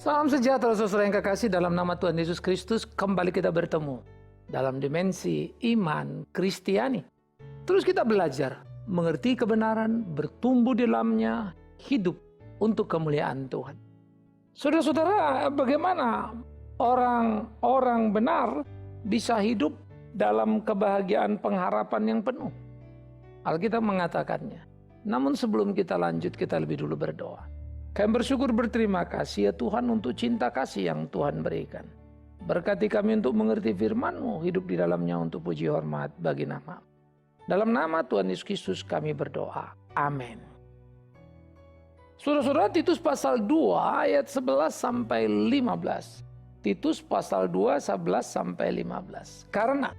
Salam sejahtera saudara yang kekasih, dalam nama Tuhan Yesus Kristus kembali kita bertemu dalam dimensi iman Kristiani. Terus kita belajar mengerti kebenaran, bertumbuh di dalamnya, hidup untuk kemuliaan Tuhan. Saudara-saudara, bagaimana orang-orang benar bisa hidup dalam kebahagiaan pengharapan yang penuh? Alkitab mengatakannya. Namun sebelum kita lanjut, kita lebih dulu berdoa. Kami bersyukur, berterima kasih ya Tuhan untuk cinta kasih yang Tuhan berikan. Berkati kami untuk mengerti firman-Mu, hidup di dalamnya untuk puji hormat bagi nama. Dalam nama Tuhan Yesus Kristus kami berdoa. Amin. Saudara-saudara, Titus pasal 2 ayat 11 sampai 15. Titus pasal 2 11 sampai 15. Karena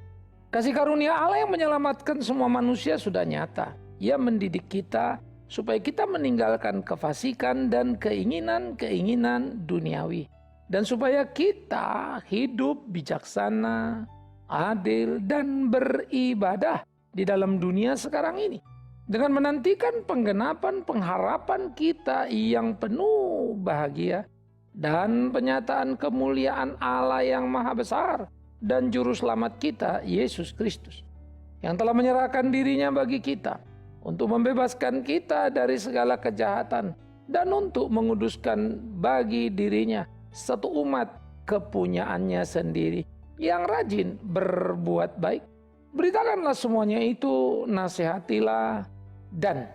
kasih karunia Allah yang menyelamatkan semua manusia sudah nyata. Ia mendidik kita supaya kita meninggalkan kefasikan dan keinginan-keinginan duniawi. Dan supaya kita hidup bijaksana, adil, dan beribadah di dalam dunia sekarang ini. Dengan menantikan penggenapan pengharapan kita yang penuh bahagia dan penyataan kemuliaan Allah yang maha besar dan juru selamat kita, Yesus Kristus, yang telah menyerahkan dirinya bagi kita untuk membebaskan kita dari segala kejahatan dan untuk menguduskan bagi dirinya satu umat kepunyaannya sendiri yang rajin berbuat baik. Beritakanlah semuanya itu, nasihatilah dan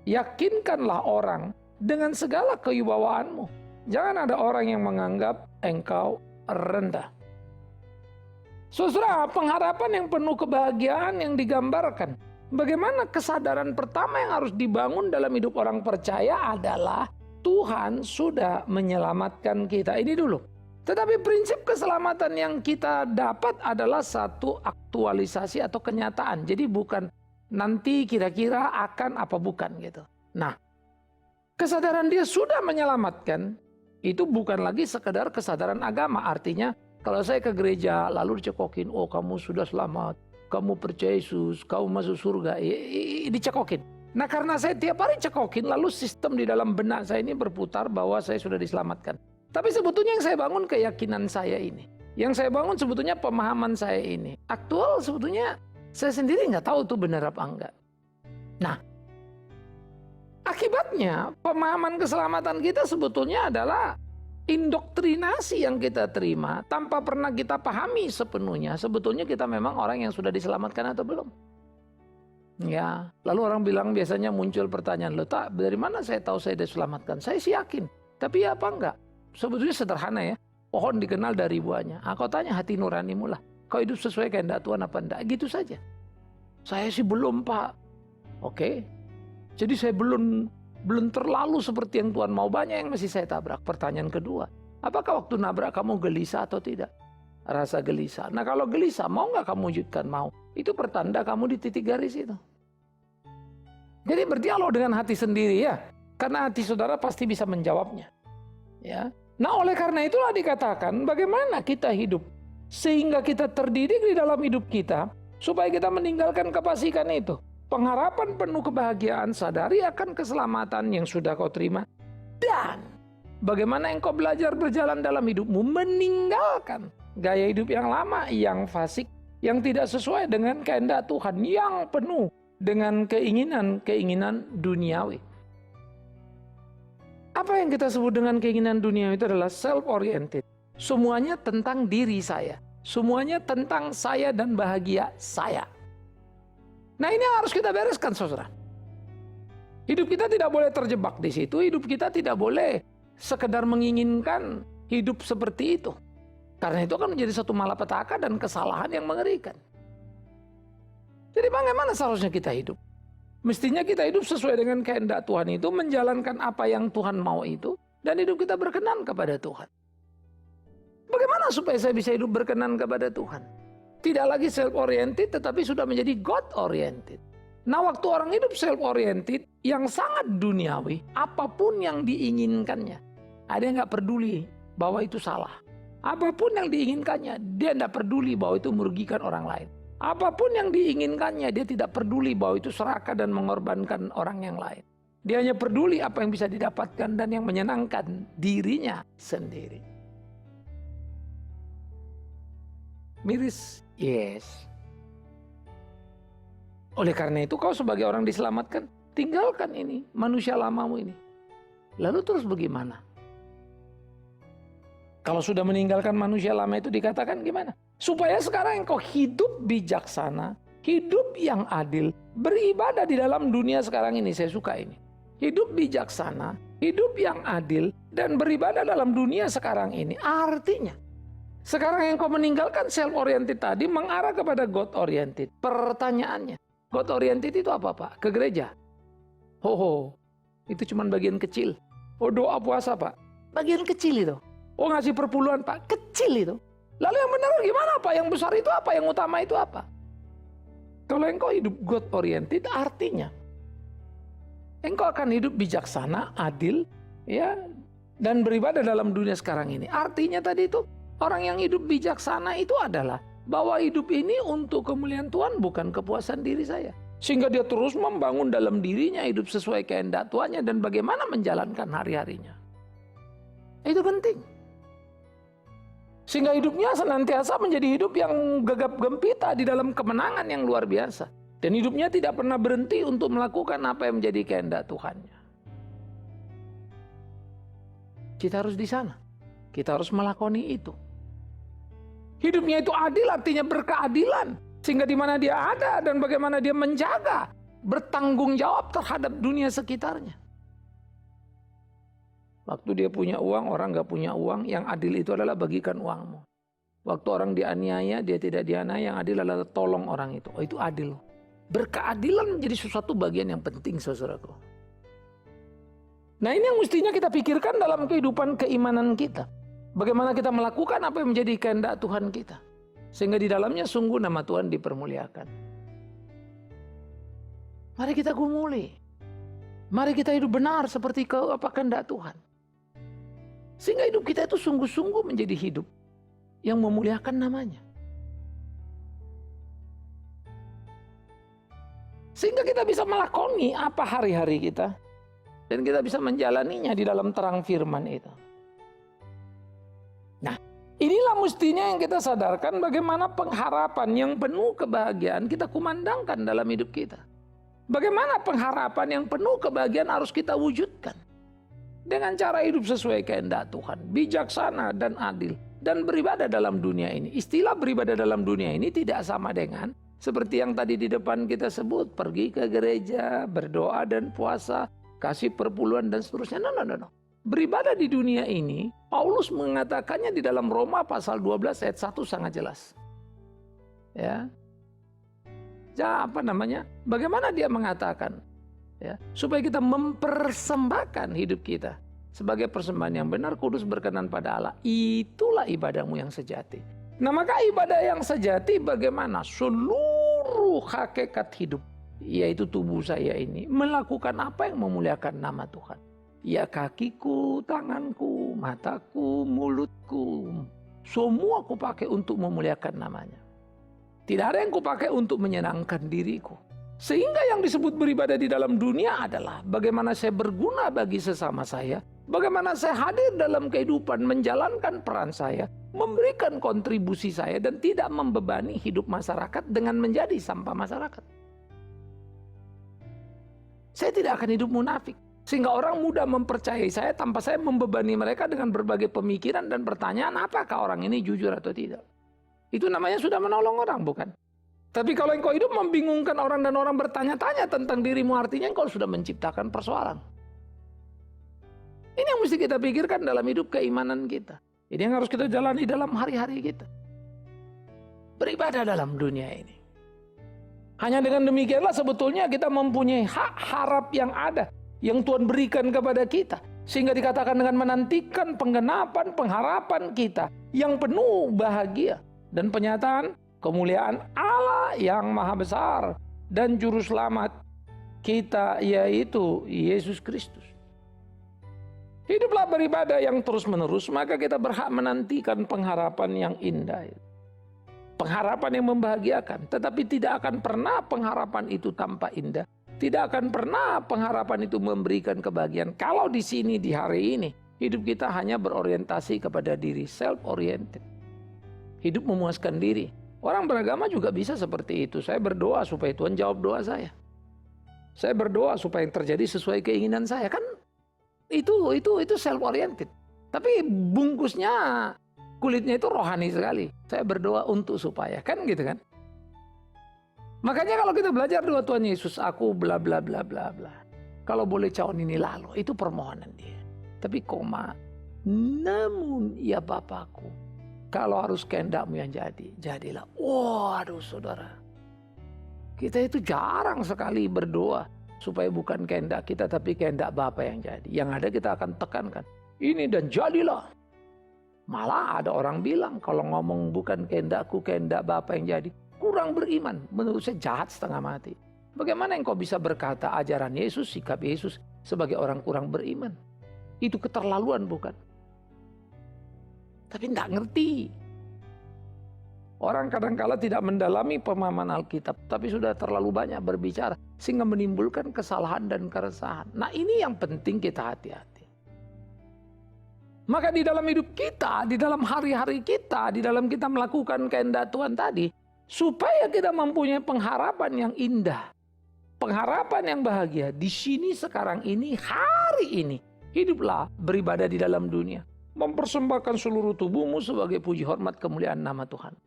yakinkanlah orang dengan segala kewibawaanmu. Jangan ada orang yang menganggap engkau rendah. Saudara, pengharapan yang penuh kebahagiaan yang digambarkan. Bagaimana kesadaran pertama yang harus dibangun dalam hidup orang percaya adalah Tuhan sudah menyelamatkan kita. Ini dulu. Tetapi prinsip keselamatan yang kita dapat adalah satu aktualisasi atau kenyataan. Jadi bukan nanti kira-kira akan apa bukan gitu. Nah, kesadaran dia sudah menyelamatkan itu bukan lagi sekedar kesadaran agama. Artinya kalau saya ke gereja lalu dicekokin, oh kamu sudah selamat, kamu percaya Yesus, kamu masuk surga, dicekokin. Nah karena saya tiap hari cekokin, lalu sistem di dalam benak saya ini berputar bahwa saya sudah diselamatkan. Tapi sebetulnya yang saya bangun keyakinan saya ini. Yang saya bangun sebetulnya pemahaman saya ini. Aktual sebetulnya saya sendiri nggak tahu itu benar apa enggak. Nah, akibatnya pemahaman keselamatan kita sebetulnya adalah indoktrinasi yang kita terima tanpa pernah kita pahami sepenuhnya. Sebetulnya kita memang orang yang sudah diselamatkan atau belum. Ya, lalu orang bilang biasanya muncul pertanyaan, loh tak, dari mana saya tahu saya diselamatkan? Saya sih yakin, tapi ya apa enggak? Sebetulnya sederhana ya, pohon dikenal dari buahnya. Kau tanya hati nuranimu lah, kau hidup sesuai kehendak Tuhan apa enggak? Gitu saja. Saya sih belum, Pak. Oke, jadi saya belum terlalu seperti yang Tuhan mau. Banyak yang masih saya tabrak. Pertanyaan kedua, apakah waktu nabrak kamu gelisah atau tidak? Rasa gelisah. Nah kalau gelisah, mau nggak kamu wujudkan? Mau. Itu pertanda kamu di titik garis itu. Jadi berdialog dengan hati sendiri ya. Karena hati saudara pasti bisa menjawabnya. Ya. Nah oleh karena itulah dikatakan bagaimana kita hidup. Sehingga kita terdidik di dalam hidup kita. Supaya kita meninggalkan kefasikan itu. Pengharapan penuh kebahagiaan, sadari akan keselamatan yang sudah kau terima. Dan bagaimana engkau belajar berjalan dalam hidupmu, meninggalkan gaya hidup yang lama, yang fasik, yang tidak sesuai dengan kehendak Tuhan, yang penuh dengan keinginan-keinginan duniawi. Apa yang kita sebut dengan keinginan duniawi itu adalah self-oriented. Semuanya tentang diri saya. Semuanya tentang saya dan bahagia saya. Nah ini yang harus kita bereskan saudara. Hidup kita tidak boleh terjebak di situ. Hidup kita tidak boleh sekedar menginginkan hidup seperti itu. Karena itu akan menjadi satu malapetaka dan kesalahan yang mengerikan. Jadi bagaimana seharusnya kita hidup? Mestinya kita hidup sesuai dengan kehendak Tuhan itu. Menjalankan apa yang Tuhan mau itu. Dan hidup kita berkenan kepada Tuhan. Bagaimana supaya saya bisa hidup berkenan kepada Tuhan? Tidak lagi self-oriented tetapi sudah menjadi God-oriented. Nah waktu orang hidup self-oriented yang sangat duniawi, apapun yang diinginkannya, ada yang gak peduli bahwa itu salah. Apapun yang diinginkannya, dia tidak peduli bahwa itu merugikan orang lain. Apapun yang diinginkannya, dia tidak peduli bahwa itu serakah dan mengorbankan orang yang lain. Dia hanya peduli apa yang bisa didapatkan dan yang menyenangkan dirinya sendiri. Miris? Yes. Oleh karena itu kau sebagai orang diselamatkan, tinggalkan ini, manusia lamamu ini. Lalu terus bagaimana? Kalau sudah meninggalkan manusia lama itu dikatakan gimana? Supaya sekarang engkau hidup bijaksana, hidup yang adil, beribadah di dalam dunia sekarang ini. Saya suka ini. Hidup bijaksana, hidup yang adil, dan beribadah dalam dunia sekarang ini. Artinya, sekarang engkau meninggalkan self-oriented tadi, mengarah kepada God-oriented. Pertanyaannya, God-oriented itu apa Pak? Ke gereja? Ho, itu cuma bagian kecil. Oh, doa puasa Pak? Bagian kecil itu. Oh, ngasih perpuluhan Pak? Kecil itu. Lalu yang benar gimana Pak? Yang besar itu apa? Yang utama itu apa? Kalau engkau hidup God-oriented, artinya engkau akan hidup bijaksana, adil, ya, dan beribadah dalam dunia sekarang ini. Artinya tadi itu, orang yang hidup bijaksana itu adalah bahwa hidup ini untuk kemuliaan Tuhan, bukan kepuasan diri saya. Sehingga dia terus membangun dalam dirinya hidup sesuai kehendak Tuhannya dan bagaimana menjalankan hari-harinya. Itu penting. Sehingga hidupnya senantiasa menjadi hidup yang gegap gempita di dalam kemenangan yang luar biasa. Dan hidupnya tidak pernah berhenti untuk melakukan apa yang menjadi kehendak Tuhannya. Kita harus di sana. Kita harus melakoni itu. Hidupnya itu adil, artinya berkeadilan. Sehingga di mana dia ada dan bagaimana dia menjaga, bertanggung jawab terhadap dunia sekitarnya. Waktu dia punya uang, orang gak punya uang, yang adil itu adalah bagikan uangmu. Waktu orang dianiaya, dia tidak dianiaya, yang adil adalah tolong orang itu. Oh, itu adil. Berkeadilan menjadi sesuatu bagian yang penting, saudaraku. Nah, ini yang mestinya kita pikirkan dalam kehidupan keimanan kita. Bagaimana kita melakukan apa yang menjadi kehendak Tuhan kita. Sehingga di dalamnya sungguh nama Tuhan dipermuliakan. Mari kita gumuli. Mari kita hidup benar seperti kehendak Tuhan. Sehingga hidup kita itu sungguh-sungguh menjadi hidup yang memuliakan namanya. Sehingga kita bisa melakoni apa hari-hari kita. Dan kita bisa menjalaninya di dalam terang firman itu. Nah, inilah mestinya yang kita sadarkan bagaimana pengharapan yang penuh kebahagiaan kita kumandangkan dalam hidup kita. Bagaimana pengharapan yang penuh kebahagiaan harus kita wujudkan. Dengan cara hidup sesuai kehendak Tuhan. Bijaksana dan adil. Dan beribadah dalam dunia ini. Istilah beribadah dalam dunia ini tidak sama dengan seperti yang tadi di depan kita sebut. Pergi ke gereja, berdoa dan puasa, kasih perpuluhan dan seterusnya. No. Beribadah di dunia ini, Paulus mengatakannya di dalam Roma pasal 12 ayat 1 sangat jelas. Ya. Bagaimana dia mengatakan? Ya, supaya kita mempersembahkan hidup kita sebagai persembahan yang benar, kudus, berkenan pada Allah. Itulah ibadahmu yang sejati. Nah, maka ibadah yang sejati bagaimana? Seluruh hakikat hidup, yaitu tubuh saya ini, melakukan apa yang memuliakan nama Tuhan. Ya, kakiku, tanganku, mataku, mulutku, semua aku pakai untuk memuliakan namanya. Tidak ada yang kupakai untuk menyenangkan diriku. Sehingga yang disebut beribadah di dalam dunia adalah bagaimana saya berguna bagi sesama saya, bagaimana saya hadir dalam kehidupan, menjalankan peran saya, memberikan kontribusi saya, dan tidak membebani hidup masyarakat dengan menjadi sampah masyarakat. Saya tidak akan hidup munafik, sehingga orang mudah mempercayai saya tanpa saya membebani mereka dengan berbagai pemikiran dan pertanyaan apakah orang ini jujur atau tidak. Itu namanya sudah menolong orang, bukan? Tapi kalau engkau hidup membingungkan orang dan orang bertanya-tanya tentang dirimu, artinya engkau sudah menciptakan persoalan. Ini yang mesti kita pikirkan dalam hidup keimanan kita. Ini yang harus kita jalani dalam hari-hari kita. Beribadah dalam dunia ini. Hanya dengan demikianlah sebetulnya kita mempunyai hak harap yang ada, yang Tuhan berikan kepada kita. Sehingga dikatakan dengan menantikan penggenapan pengharapan kita yang penuh bahagia. Dan penyataan kemuliaan Allah yang maha besar dan juru selamat kita, yaitu Yesus Kristus. Hiduplah beribadah yang terus menerus, maka kita berhak menantikan pengharapan yang indah. Pengharapan yang membahagiakan, tetapi tidak akan pernah pengharapan itu tanpa indah. Tidak akan pernah pengharapan itu memberikan kebahagiaan. Kalau di sini, di hari ini, hidup kita hanya berorientasi kepada diri, self-oriented. Hidup memuaskan diri. Orang beragama juga bisa seperti itu. Saya berdoa supaya Tuhan jawab doa saya. Saya berdoa supaya yang terjadi sesuai keinginan saya. Kan itu self-oriented. Tapi bungkusnya, kulitnya itu rohani sekali. Saya berdoa untuk supaya, kan gitu kan. Makanya kalau kita belajar doa Tuhan Yesus, aku bla bla bla bla bla. Kalau boleh cawan ini lalu, itu permohonan dia. Tapi koma, namun ya Bapakku, kalau harus kehendakmu yang jadi, jadilah. Waduh saudara, kita itu jarang sekali berdoa supaya bukan kehendak kita, tapi kehendak Bapa yang jadi. Yang ada kita akan tekankan, ini dan jadilah. Malah ada orang bilang, kalau ngomong bukan kehendakku, kehendak Bapa yang jadi, kurang beriman. Menurut saya jahat setengah mati. Bagaimana engkau bisa berkata ajaran Yesus, sikap Yesus sebagai orang kurang beriman? Itu keterlaluan bukan? Tapi tidak ngerti. Orang kadang-kala tidak mendalami pemahaman Alkitab, tapi sudah terlalu banyak berbicara sehingga menimbulkan kesalahan dan keresahan. Nah, ini yang penting kita hati-hati. Maka di dalam hidup kita, di dalam hari-hari kita, di dalam kita melakukan kehendak Tuhan tadi, supaya kita mempunyai pengharapan yang indah, pengharapan yang bahagia di sini sekarang ini, hari ini, hiduplah beribadah di dalam dunia, mempersembahkan seluruh tubuhmu sebagai puji hormat kemuliaan nama Tuhan,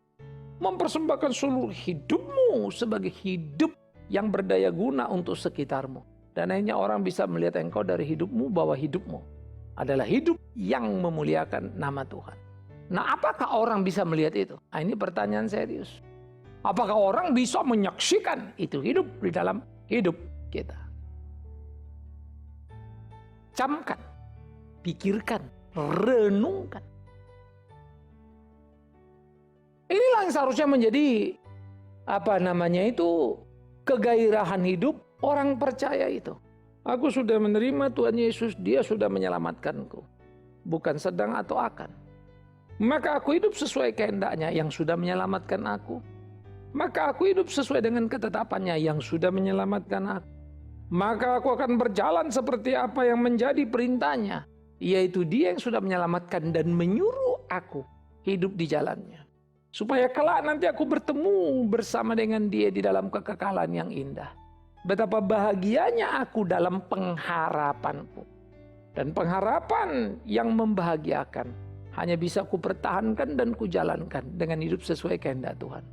mempersembahkan seluruh hidupmu sebagai hidup yang berdaya guna untuk sekitarmu, dan akhirnya orang bisa melihat engkau dari hidupmu bahwa hidupmu adalah hidup yang memuliakan nama Tuhan. Nah, apakah orang bisa melihat itu? Nah, ini pertanyaan serius. Apakah orang bisa menyaksikan itu hidup di dalam hidup kita? Camkan, pikirkan, renungkan. Inilah yang seharusnya menjadi kegairahan hidup orang percaya itu. Aku sudah menerima Tuhan Yesus, dia sudah menyelamatkanku. Bukan sedang atau akan. Maka aku hidup sesuai kehendaknya yang sudah menyelamatkan aku. Maka aku hidup sesuai dengan ketetapannya yang sudah menyelamatkan aku. Maka aku akan berjalan seperti apa yang menjadi perintahnya. Yaitu dia yang sudah menyelamatkan dan menyuruh aku hidup di jalannya. Supaya kelak nanti aku bertemu bersama dengan dia di dalam kekekalan yang indah. Betapa bahagianya aku dalam pengharapanku. Dan pengharapan yang membahagiakan hanya bisa ku pertahankan dan ku jalankan dengan hidup sesuai kehendak Tuhan.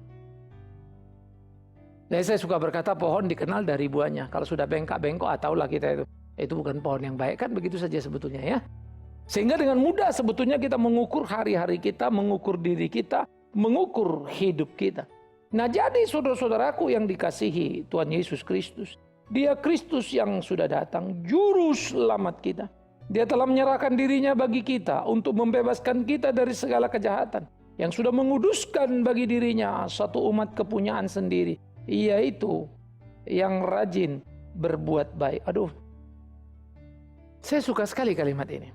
Nah, saya suka berkata pohon dikenal dari buahnya. Kalau sudah bengkak-bengkok, tahulah kita itu bukan pohon yang baik, kan begitu saja sebetulnya ya. Sehingga dengan mudah sebetulnya kita mengukur hari-hari kita, mengukur diri kita, mengukur hidup kita. Nah, jadi saudara-saudaraku yang dikasihi Tuhan Yesus Kristus, dia Kristus yang sudah datang, juru selamat kita. Dia telah menyerahkan dirinya bagi kita untuk membebaskan kita dari segala kejahatan. Yang sudah menguduskan bagi dirinya satu umat kepunyaan sendiri, yaitu yang rajin berbuat baik. Aduh, saya suka sekali kalimat ini.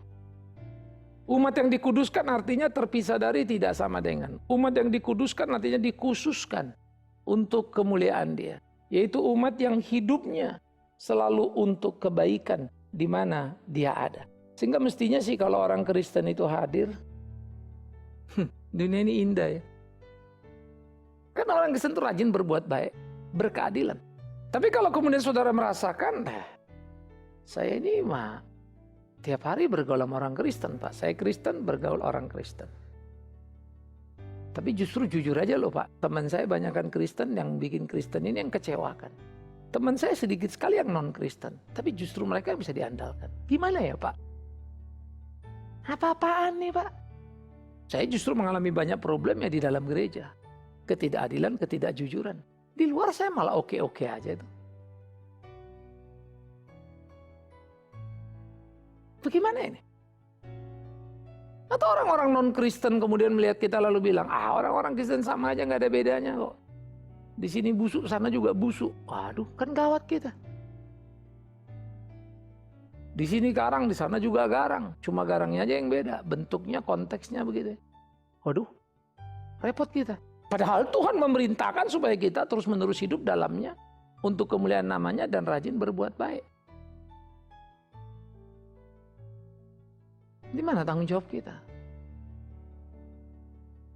Umat yang dikuduskan artinya terpisah dari, tidak sama dengan. Umat yang dikuduskan artinya dikhususkan untuk kemuliaan dia. Yaitu umat yang hidupnya selalu untuk kebaikan di mana dia ada. Sehingga mestinya sih kalau orang Kristen itu hadir, dunia ini indah ya. Kan orang Kristen itu rajin berbuat baik, berkeadilan. Tapi kalau kemudian saudara merasakan, saya ini mah tiap hari bergaul sama orang Kristen, Pak. Saya Kristen, bergaul orang Kristen. Tapi justru jujur aja loh, Pak. Teman saya banyakkan Kristen, yang bikin Kristen ini yang kecewakan. Teman saya sedikit sekali yang non-Kristen. Tapi justru mereka yang bisa diandalkan. Gimana ya, Pak? Apa-apaan nih, Pak? Saya justru mengalami banyak problem ya di dalam gereja. Ketidakadilan, ketidakjujuran. Di luar saya malah oke-oke aja itu. Bagaimana ini? Atau orang-orang non-Kristen kemudian melihat kita lalu bilang, orang-orang Kristen sama aja, nggak ada bedanya kok. Di sini busuk, sana juga busuk. Waduh, kan gawat kita. Di sini garang, di sana juga garang. Cuma garangnya aja yang beda, bentuknya, konteksnya begitu. Waduh, repot kita. Padahal Tuhan memerintahkan supaya kita terus-menerus hidup dalamnya. untuk kemuliaan namanya dan rajin berbuat baik. Di mana tanggung jawab kita?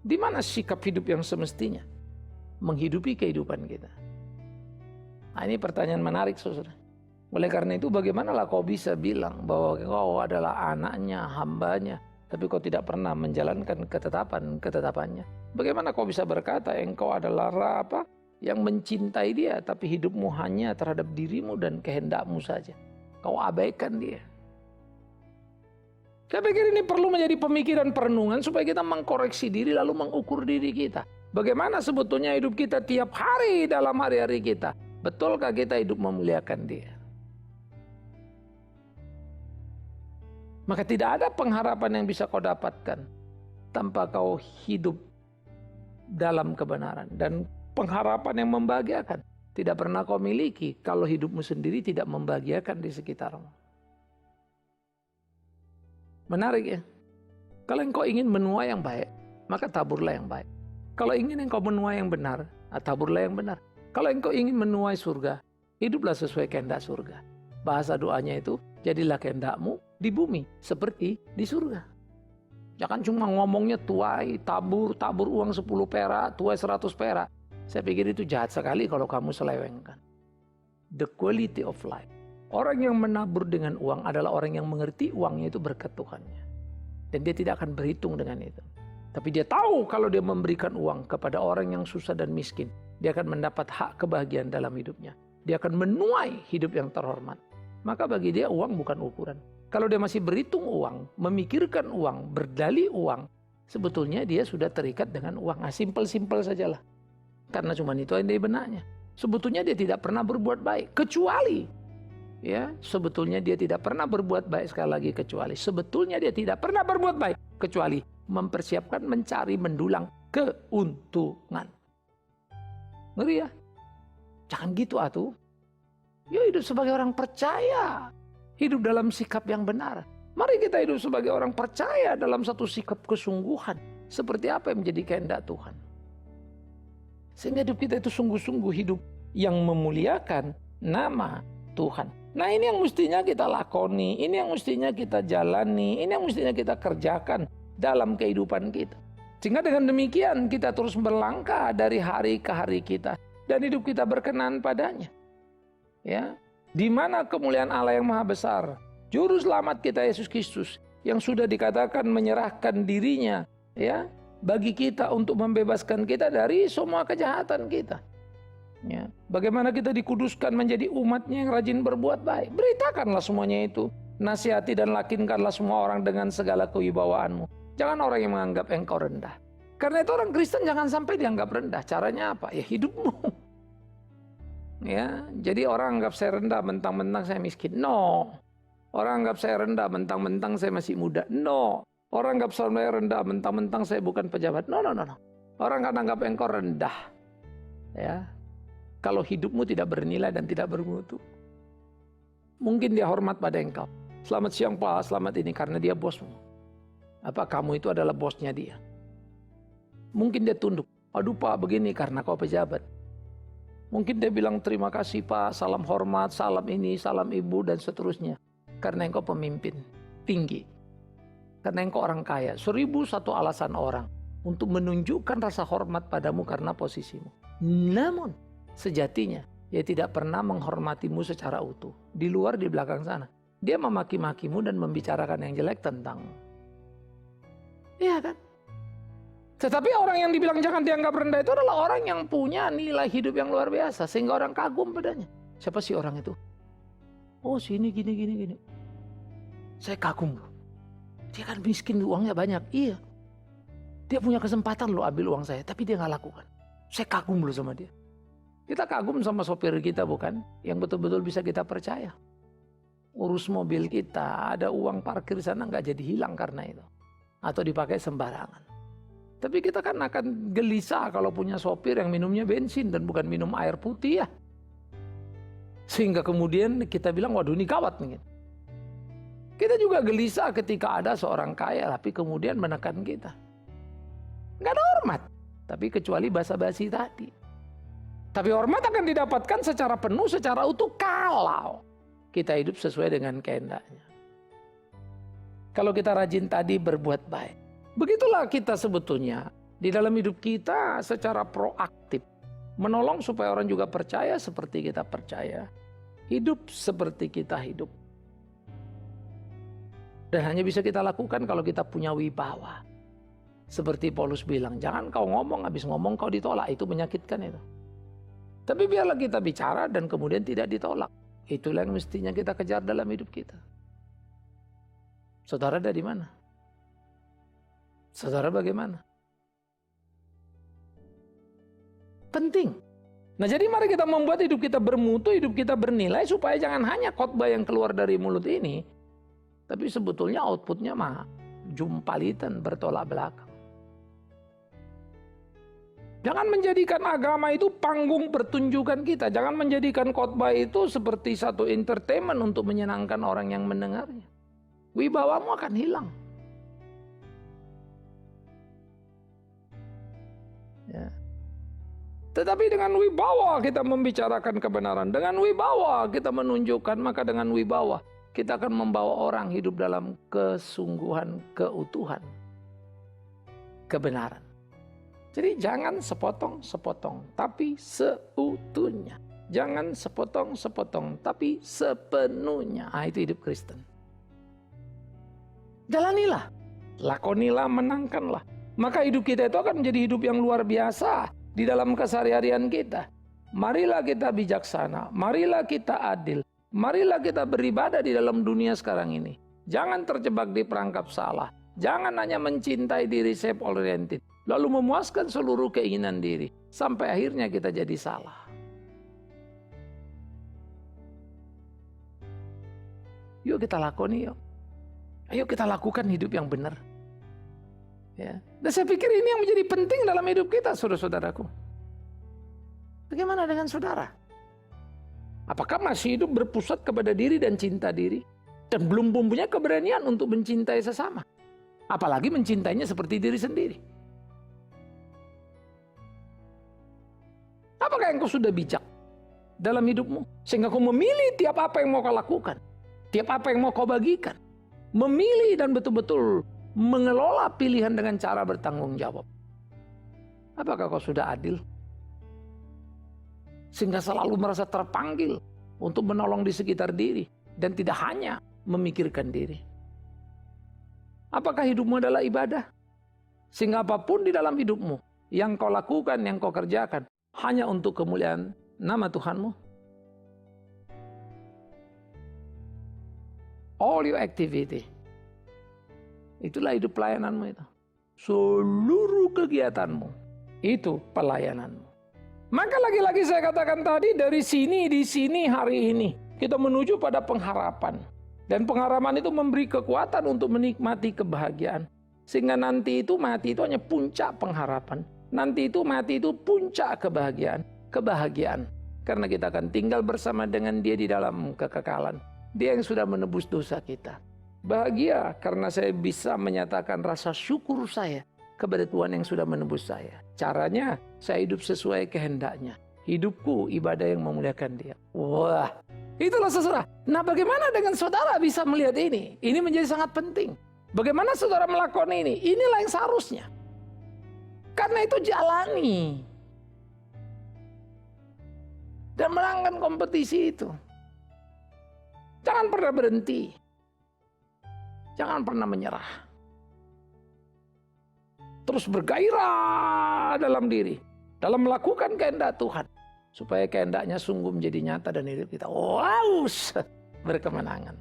Di mana sikap hidup yang semestinya menghidupi kehidupan kita? Nah, ini pertanyaan menarik, saudara. Oleh karena itu, bagaimanalah kau bisa bilang bahwa kau adalah anaknya, hambanya, tapi kau tidak pernah menjalankan ketetapannya? Bagaimana kau bisa berkata engkau adalah yang mencintai dia, tapi hidupmu hanya terhadap dirimu dan kehendakmu saja? Kau abaikan dia. Saya pikir ini perlu menjadi pemikiran perenungan supaya kita mengkoreksi diri lalu mengukur diri kita. Bagaimana sebetulnya hidup kita tiap hari dalam hari-hari kita? Betulkah kita hidup memuliakan dia? Maka tidak ada pengharapan yang bisa kau dapatkan tanpa kau hidup dalam kebenaran. Dan pengharapan yang membahagiakan tidak pernah kau miliki kalau hidupmu sendiri tidak membahagiakan di sekitarmu. Menarik ya. Kalau engkau ingin menuai yang baik, maka taburlah yang baik. Kalau ingin engkau menuai yang benar, taburlah yang benar. Kalau engkau ingin menuai surga, hiduplah sesuai kehendak surga. Bahasa doanya itu, jadilah kehendakmu di bumi seperti di surga. Jangan cuma ngomongnya tuai, tabur uang 10 perak, tuai 100 perak. Saya pikir itu jahat sekali kalau kamu selewengkan. The quality of life. Orang yang menabur dengan uang adalah orang yang mengerti uangnya itu berkat Tuhannya. Dan dia tidak akan berhitung dengan itu. Tapi dia tahu kalau dia memberikan uang kepada orang yang susah dan miskin, dia akan mendapat hak kebahagiaan dalam hidupnya. Dia akan menuai hidup yang terhormat. Maka bagi dia uang bukan ukuran. Kalau dia masih berhitung uang, memikirkan uang, berdalih uang, sebetulnya dia sudah terikat dengan uang. Simpel-simpel sajalah. Karena cuma itu yang dia benaknya. Sebetulnya dia tidak pernah berbuat baik. Kecuali sebetulnya dia tidak pernah berbuat baik, sekali lagi kecuali. Sebetulnya dia tidak pernah berbuat baik. Kecuali mempersiapkan, mencari, mendulang keuntungan. Ngeri ya? Jangan gitu atuh. Ya hidup sebagai orang percaya. Hidup dalam sikap yang benar. Mari kita hidup sebagai orang percaya dalam satu sikap kesungguhan. Seperti apa yang menjadi kehendak Tuhan. Sehingga hidup kita itu sungguh-sungguh hidup yang memuliakan nama Tuhan. Nah ini yang mestinya kita lakoni, ini yang mestinya kita jalani, ini yang mestinya kita kerjakan dalam kehidupan kita. Sehingga dengan demikian kita terus berlangkah dari hari ke hari kita. Dan hidup kita berkenan padanya. Ya, di mana kemuliaan Allah yang maha besar, Juru Selamat kita Yesus Kristus, yang sudah dikatakan menyerahkan dirinya bagi kita untuk membebaskan kita dari semua kejahatan kita. Ya, bagaimana kita dikuduskan menjadi umatnya yang rajin berbuat baik. Beritakanlah semuanya itu. Nasihati dan lakinkanlah semua orang dengan segala kewibawaanmu. Jangan orang yang menganggap engkau rendah. Karena itu orang Kristen jangan sampai dianggap rendah. Caranya apa? Ya hidupmu. Ya, jadi orang anggap saya rendah mentang-mentang saya miskin. No. Orang anggap saya rendah mentang-mentang saya masih muda. No. Orang anggap saya rendah mentang-mentang saya bukan pejabat. No. Orang kan anggap engkau rendah. Ya. Kalau hidupmu tidak bernilai dan tidak bermutu. Mungkin dia hormat pada engkau. Selamat siang Pak, selamat ini karena dia bosmu. Apa kamu itu adalah bosnya dia? Mungkin dia tunduk. Aduh Pak begini karena kau pejabat. Mungkin dia bilang terima kasih Pak, salam hormat, salam ini, salam ibu dan seterusnya. Karena engkau pemimpin tinggi. Karena engkau orang kaya. 1001 alasan orang untuk menunjukkan rasa hormat padamu karena posisimu. Namun sejatinya dia tidak pernah menghormatimu secara utuh. Di luar, di belakang sana. Dia memaki-makimu dan membicarakan yang jelek tentangmu. Iya kan? Tetapi orang yang dibilang jangan dianggap rendah itu adalah orang yang punya nilai hidup yang luar biasa. Sehingga orang kagum padanya. Siapa sih orang itu? Oh sini gini. Saya kagum loh. Dia kan miskin, uangnya banyak. Iya. Dia punya kesempatan loh ambil uang saya. Tapi dia gak lakukan. Saya kagum loh sama dia. Kita kagum sama sopir kita bukan? Yang betul-betul bisa kita percaya. Urus mobil kita, ada uang parkir sana gak jadi hilang karena itu. Atau dipakai sembarangan. Tapi kita kan akan gelisah kalau punya sopir yang minumnya bensin dan bukan minum air putih ya. Sehingga kemudian kita bilang waduh ini gawat nih. Kita juga gelisah ketika ada seorang kaya tapi kemudian menekan kita. Gak ada hormat. Tapi kecuali basa-basi tadi. Tapi hormat akan didapatkan secara penuh, secara utuh kalau kita hidup sesuai dengan kehendaknya. Kalau kita rajin tadi berbuat baik. Begitulah kita sebetulnya di dalam hidup kita secara proaktif. Menolong supaya orang juga percaya seperti kita percaya. Hidup seperti kita hidup. Dan hanya bisa kita lakukan kalau kita punya wibawa. Seperti Paulus bilang, jangan kau ngomong, habis ngomong kau ditolak. Itu menyakitkan itu. Tapi biarlah kita bicara dan kemudian tidak ditolak. Itulah yang mestinya kita kejar dalam hidup kita. Saudara dari mana? Saudara bagaimana? Penting. Nah, jadi mari kita membuat hidup kita bermutu, hidup kita bernilai supaya jangan hanya khotbah yang keluar dari mulut ini, tapi sebetulnya outputnya mah jumpalitan, bertolak belakang. Jangan menjadikan agama itu panggung pertunjukan kita. Jangan menjadikan khotbah itu seperti satu entertainment untuk menyenangkan orang yang mendengarnya. Wibawamu akan hilang. Ya. Tetapi dengan wibawa kita membicarakan kebenaran. Dengan wibawa kita menunjukkan, maka dengan wibawa kita akan membawa orang hidup dalam kesungguhan, keutuhan, kebenaran. Jadi jangan sepotong-sepotong, tapi seutuhnya. Jangan sepotong-sepotong, tapi sepenuhnya. Itu hidup Kristen. Jalanilah, lakonilah, menangkanlah. Maka hidup kita itu akan menjadi hidup yang luar biasa di dalam keseharian kita. Marilah kita bijaksana, marilah kita adil, marilah kita beribadah di dalam dunia sekarang ini. Jangan terjebak di perangkap salah. Jangan hanya mencintai diri self-oriented, lalu memuaskan seluruh keinginan diri, sampai akhirnya kita jadi salah. Yuk kita lakoni yuk. Ayo kita lakukan hidup yang benar. Ya. Dan saya pikir ini yang menjadi penting dalam hidup kita, saudara-saudaraku. Bagaimana dengan saudara? Apakah masih hidup berpusat kepada diri dan cinta diri? Dan belum mempunyai keberanian untuk mencintai sesama? Apalagi mencintainya seperti diri sendiri. Apakah engkau sudah bijak dalam hidupmu? Sehingga kau memilih tiap apa yang mau kau lakukan. Tiap apa yang mau kau bagikan. Memilih dan betul-betul mengelola pilihan dengan cara bertanggung jawab. Apakah kau sudah adil? Sehingga selalu merasa terpanggil untuk menolong di sekitar diri. Dan tidak hanya memikirkan diri. Apakah hidupmu adalah ibadah? Sehingga apapun di dalam hidupmu yang kau lakukan, yang kau kerjakan, hanya untuk kemuliaan nama Tuhanmu. All your activity. Itulah hidup pelayananmu itu. Seluruh kegiatanmu itu pelayananmu. Maka lagi-lagi saya katakan tadi, dari sini, di sini, hari ini kita menuju pada pengharapan. Dan pengharapan itu memberi kekuatan untuk menikmati kebahagiaan. Sehingga nanti itu mati itu hanya puncak pengharapan. Nanti itu mati itu puncak kebahagiaan. Kebahagiaan. Karena kita akan tinggal bersama dengan Dia di dalam kekekalan. Dia yang sudah menebus dosa kita. Bahagia karena saya bisa menyatakan rasa syukur saya kepada Tuhan yang sudah menebus saya. Caranya saya hidup sesuai kehendaknya. Hidupku ibadah yang memuliakan Dia. Wah, itulah saudara. Nah, bagaimana dengan saudara bisa melihat ini? Ini menjadi sangat penting. Bagaimana saudara melakukan ini? Inilah yang seharusnya. Karena itu jalani. Dan menangkan kompetisi itu. Jangan pernah berhenti. Jangan pernah menyerah. Terus bergairah dalam diri. Dalam melakukan kehendak Tuhan. Supaya kehendaknya sungguh menjadi nyata dan hidup kita. Wow, berkemenangan.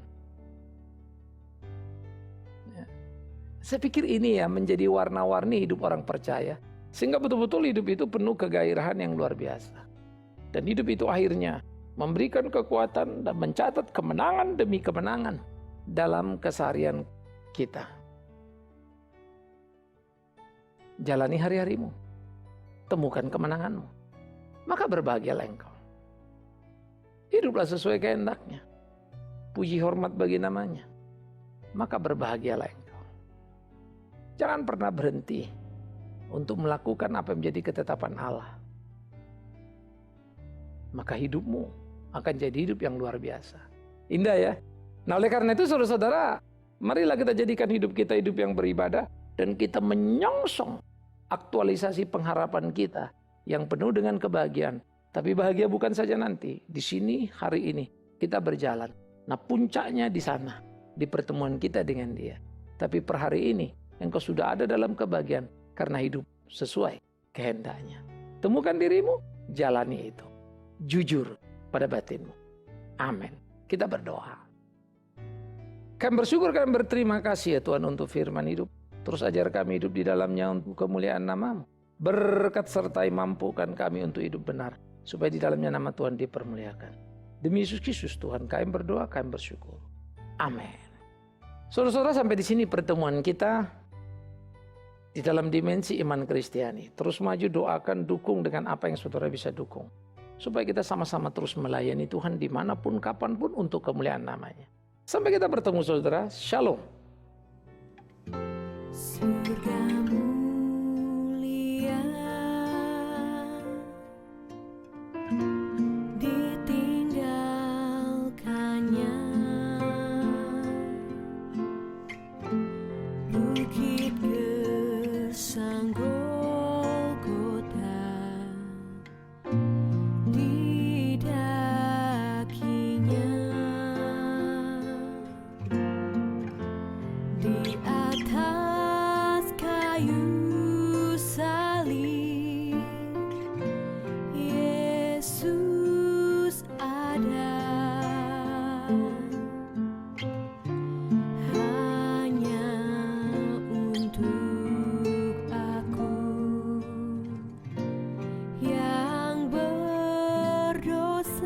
Ya. Saya pikir ini ya menjadi warna-warni hidup orang percaya. Sehingga betul-betul hidup itu penuh kegairahan yang luar biasa. Dan hidup itu akhirnya memberikan kekuatan dan mencatat kemenangan demi kemenangan dalam keseharian kita. Jalani hari-harimu. Temukan kemenanganmu. Maka berbahagialah engkau. Hiduplah sesuai kehendaknya. Puji hormat bagi namanya. Maka berbahagialah engkau. Jangan pernah berhenti untuk melakukan apa yang menjadi ketetapan Allah. maka hidupmu akan jadi hidup yang luar biasa. Indah ya. Nah oleh karena itu saudara-saudara, marilah kita jadikan hidup kita hidup yang beribadah dan kita menyongsong aktualisasi pengharapan kita yang penuh dengan kebahagiaan. Tapi bahagia bukan saja nanti, di sini hari ini kita berjalan. Nah puncaknya di sana, di pertemuan kita dengan Dia. Tapi per hari ini engkau sudah ada dalam kebahagiaan karena hidup sesuai kehendaknya. Temukan dirimu, jalani itu. Jujur pada batinmu. Amin. Kita berdoa. Kami bersyukur, kami berterima kasih ya Tuhan untuk firman hidup. Terus ajar kami hidup di dalamnya untuk kemuliaan nama-Mu. Berkat sertai mampukan kami untuk hidup benar. Supaya di dalamnya nama Tuhan dipermuliakan. Demi Yesus Kristus Tuhan kami berdoa, kami bersyukur. Amin. Saudara-saudara, sampai di sini pertemuan kita di dalam dimensi iman Kristiani. Terus maju, doakan, dukung dengan apa yang saudara bisa dukung. Supaya kita sama-sama terus melayani Tuhan dimanapun, kapanpun untuk kemuliaan namanya. Sampai kita bertemu saudara. Shalom. Surga mulia ditinggalkannya, bukit gersang Golgota didakinya, di atas kayu salib Yesus ada, hanya untuk aku yang berdosa.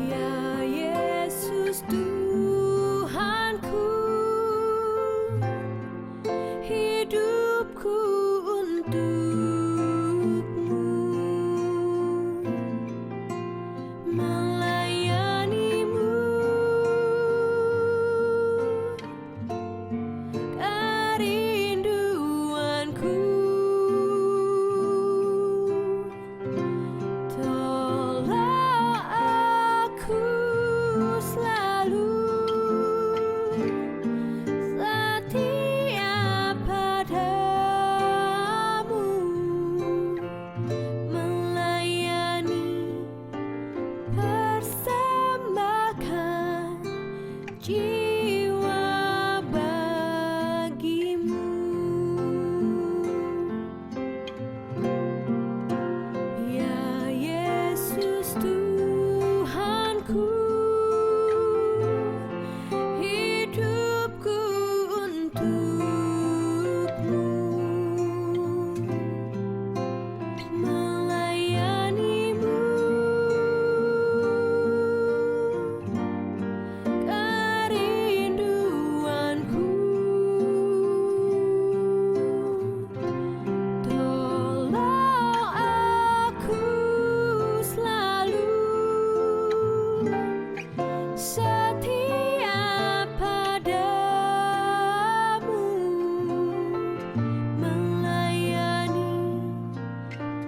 Ya Yesus Tuhanku, hidupku untukmu, melayanimu, kerinduanku. Tolong aku selalu setia padamu, melayani, persembahkan jiwa bagimu. Ya Yesus Tuhanku, hidupku untukmu, melayanimu, kerinduanku. Tolong aku selalu setia padamu, melayani,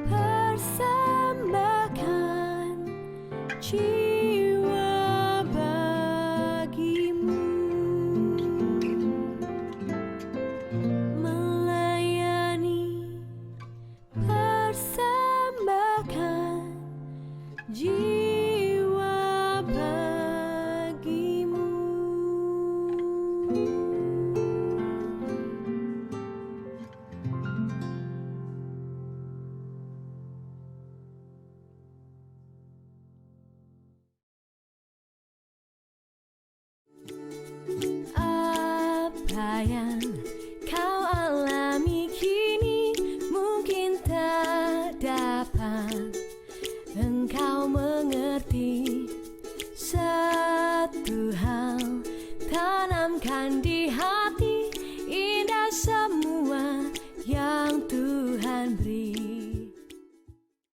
persembahkan jiwa bagimu, melayani, persembahkan jiwa bagimu. Apa yang